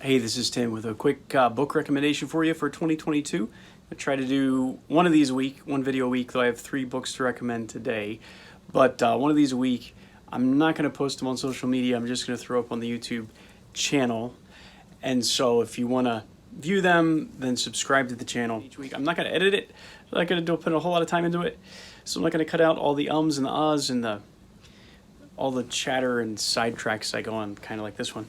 Hey, this is Tim with a quick book recommendation for you for 2022. I try to do one of these a week, one video a week, though I have 3 books to recommend today. But one of these a week. I'm not going to post them on social media. I'm just going to throw up on the YouTube channel. And so if you want to view them, then subscribe to the channel each week. I'm not going to edit it. I'm not going to put a whole lot of time into it. So I'm not going to cut out all the ums and the ahs and all the chatter and sidetracks I go on, kind of like this one.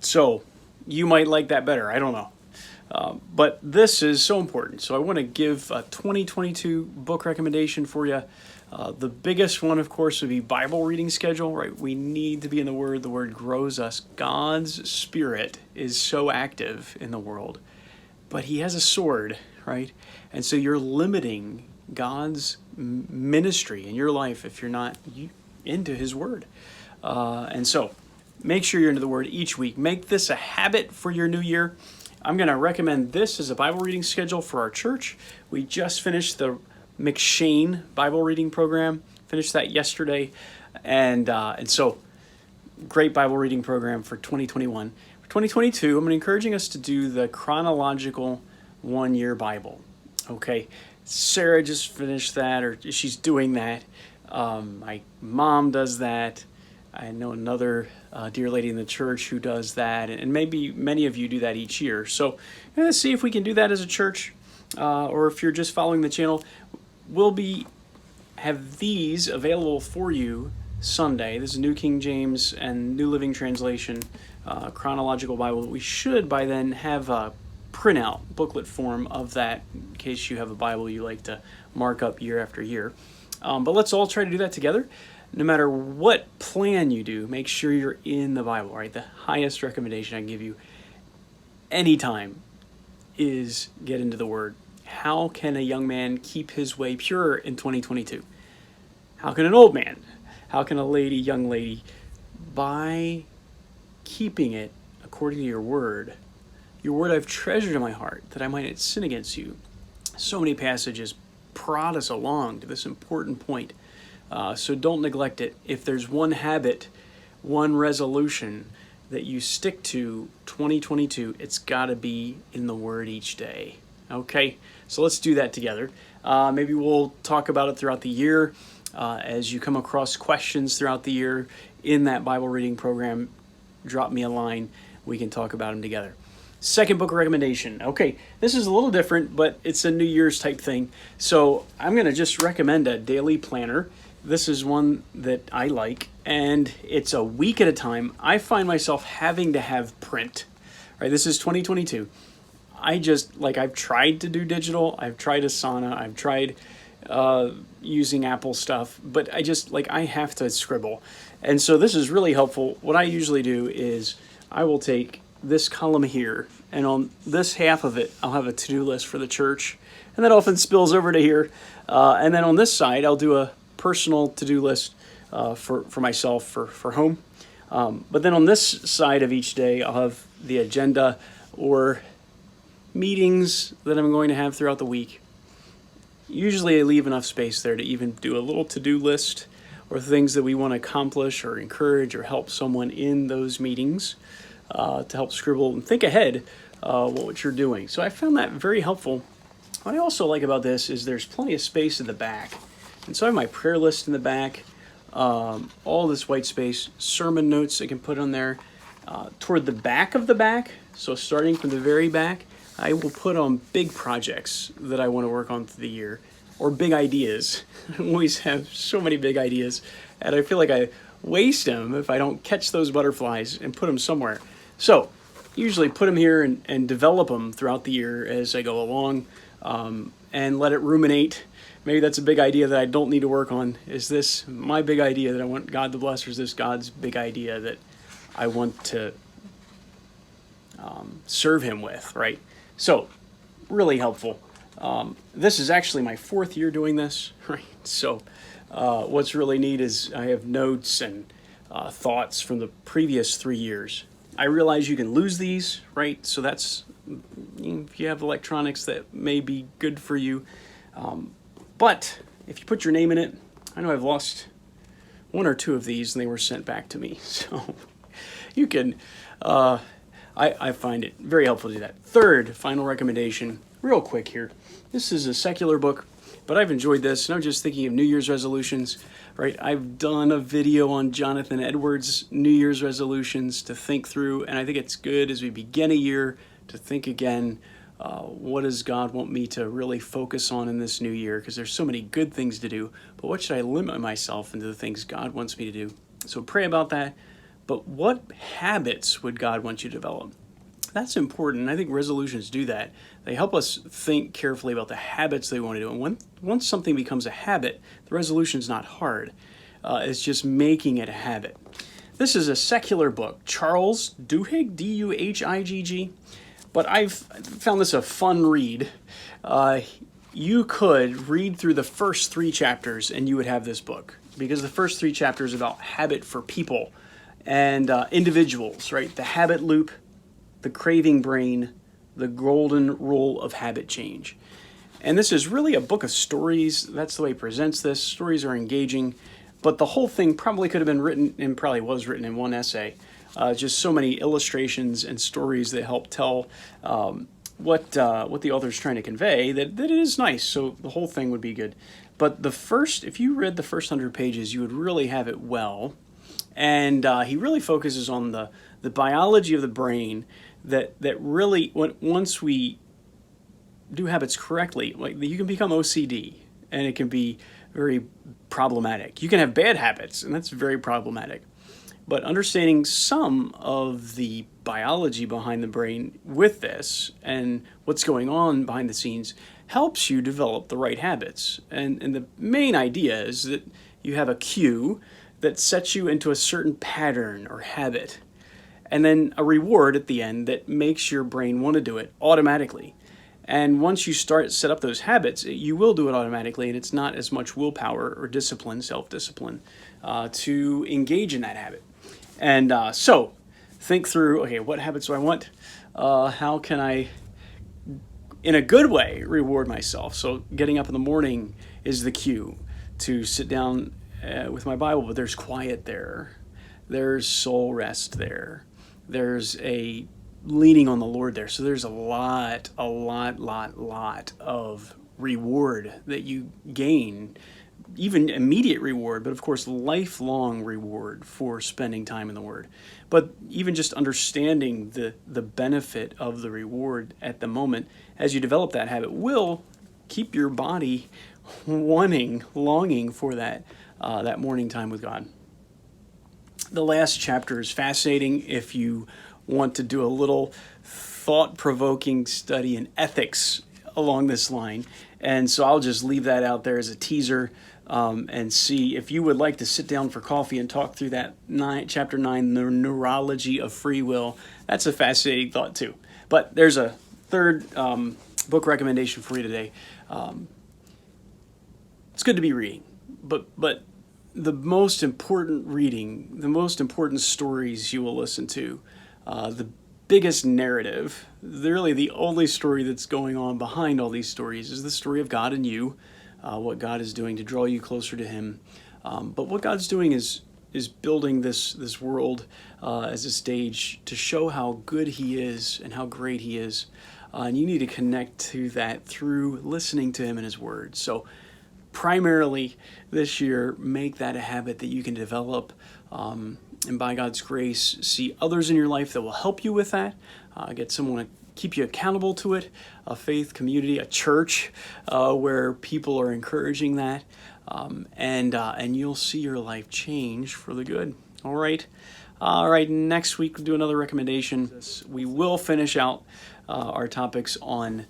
So you might like that better. I don't know. But this is so important. So I want to give a 2022 book recommendation for you. The biggest one, of course, would be Bible reading schedule, right? We need to be in the Word. The Word grows us. God's Spirit is so active in the world, but He has a sword, right? And so you're limiting God's ministry in your life if you're not into His Word. And so make sure you're into the Word each week. Make this a habit for your new year. I'm going to recommend this as a Bible reading schedule for our church. We just finished the McShane Bible reading program. Finished that yesterday. And so, great Bible reading program for 2021. For 2022, I'm encouraging us to do the Chronological 1-Year Bible. Okay, Sarah just finished that, or she's doing that. My mom does that. I know another dear lady in the church who does that, and maybe many of you do that each year. So let's see if we can do that as a church, or if you're just following the channel. We'll have these available for you Sunday. This is New King James and New Living Translation, Chronological Bible. We should by then have a printout, booklet form of that, in case you have a Bible you like to mark up year after year. But let's all try to do that together. No matter what plan you do, make sure you're in the Bible, right? The highest recommendation I can give you anytime is get into the Word. How can a young man keep his way pure in 2022? How can an old man? How can a young lady? By keeping it according to your Word. Your Word I've treasured in my heart, that I might not sin against you. So many passages prod us along to this important point. So don't neglect it. If there's one habit, one resolution that you stick to 2022, it's got to be in the Word each day. Okay, so let's do that together. Maybe we'll talk about it throughout the year. As you come across questions throughout the year in that Bible reading program, drop me a line. We can talk about them together. Second book recommendation. Okay, this is a little different, but it's a New Year's type thing. So I'm going to just recommend a daily planner. This is one that I like, and it's a week at a time. I find myself having to have print. Right, this is 2022. I've tried to do digital. I've tried Asana. I've tried using Apple stuff, but I have to scribble. And so this is really helpful. What I usually do is I will take this column here, and on this half of it, I'll have a to-do list for the church, and that often spills over to here. And then on this side, I'll do a personal to-do list for myself for home. But then on this side of each day, I'll have the agenda or meetings that I'm going to have throughout the week. Usually I leave enough space there to even do a little to-do list or things that we want to accomplish or encourage or help someone in those meetings, to help scribble and think ahead what you're doing. So I found that very helpful. What I also like about this is there's plenty of space in the back. And so I have my prayer list in the back, all this white space, sermon notes I can put on there. Toward the back of the back, so starting from the very back, I will put on big projects that I want to work on through the year, or big ideas. I always have so many big ideas, and I feel like I waste them if I don't catch those butterflies and put them somewhere. So usually put them here and develop them throughout the year as I go along, and let it ruminate. Maybe that's a big idea that I don't need to work on. Is this my big idea that I want God to bless, or is this God's big idea that I want to serve Him with, right? So, really helpful. This is actually my 4th year doing this, right? So, what's really neat is I have notes and thoughts from the previous 3 years. I realize you can lose these, right? So that's, if you have electronics, that may be good for you. But if you put your name in it, I know I've lost 1 or 2 of these and they were sent back to me. So you can, I find it very helpful to do that. Third, final recommendation, real quick here. This is a secular book, but I've enjoyed this, and I'm just thinking of New Year's resolutions, right? I've done a video on Jonathan Edwards' New Year's resolutions to think through, and I think it's good as we begin a year to think again, what does God want me to really focus on in this new year? Because there's so many good things to do, but what should I limit myself into the things God wants me to do? So pray about that. But what habits would God want you to develop? That's important, and I think resolutions do that. They help us think carefully about the habits they want to do. And once something becomes a habit, the resolution's not hard. It's just making it a habit. This is a secular book, Charles Duhigg, D-U-H-I-G-G. But I've found this a fun read. You could read through the first 3 chapters and you would have this book, because the first 3 chapters are about habit for people and individuals, right? The habit loop, the craving brain, the golden rule of habit change. And this is really a book of stories. That's the way he presents this. Stories are engaging, but the whole thing probably could have been written, and probably was written in one essay. Just so many illustrations and stories that help tell what the author's trying to convey, that it is nice. So the whole thing would be good. But if you read the first 100 pages, you would really have it well. And he really focuses on the biology of the brain that really, once we do habits correctly, like you can become OCD, and it can be very problematic. You can have bad habits, and that's very problematic. But understanding some of the biology behind the brain with this and what's going on behind the scenes helps you develop the right habits. And the main idea is that you have a cue that sets you into a certain pattern or habit, and then a reward at the end that makes your brain want to do it automatically. And once you set up those habits, you will do it automatically, and it's not as much willpower or discipline, self-discipline, to engage in that habit. And so think through, okay, what habits do I want? How can I, in a good way, reward myself? So getting up in the morning is the cue to sit down with my Bible, but there's quiet there. There's soul rest there. There's a leaning on the Lord there. So there's a lot of reward that you gain, even immediate reward, but of course lifelong reward for spending time in the Word. But even just understanding the benefit of the reward at the moment as you develop that habit will keep your body longing for that morning time with God. The last chapter is fascinating if you want to do a little thought-provoking study in ethics along this line. And so I'll just leave that out there as a teaser, and see if you would like to sit down for coffee and talk through that chapter 9, the Neurology of Free Will. That's a fascinating thought too. But there's a third book recommendation for you today. It's good to be reading, but the most important reading, the most important stories you will listen to, the biggest narrative, really the only story that's going on behind all these stories is the story of God and you, what God is doing to draw you closer to Him. But what God's doing is building this world as a stage to show how good He is and how great He is. And you need to connect to that through listening to Him and His Word. So primarily this year, make that a habit that you can develop, and by God's grace, see others in your life that will help you with that. Get someone to keep you accountable to it, a faith community, a church where people are encouraging that, and you'll see your life change for the good. All right. Next week we'll do another recommendation. We will finish out our topics on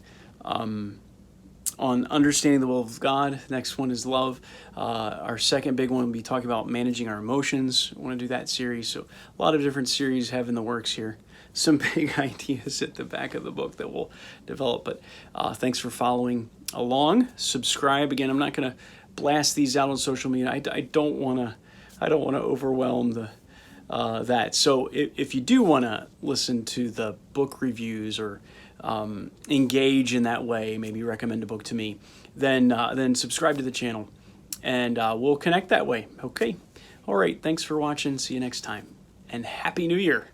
understanding the will of God. Next one is love. Our second big one will be talking about managing our emotions. I want to do that series. So a lot of different series have in the works here. Some big ideas at the back of the book that we'll develop. But thanks for following along. Subscribe. Again, I'm not going to blast these out on social media. I don't want to overwhelm that. So if you do want to listen to the book reviews or engage in that way, maybe recommend a book to me, then subscribe to the channel, and we'll connect that way. Okay. All right. Thanks for watching. See you next time, and Happy New Year.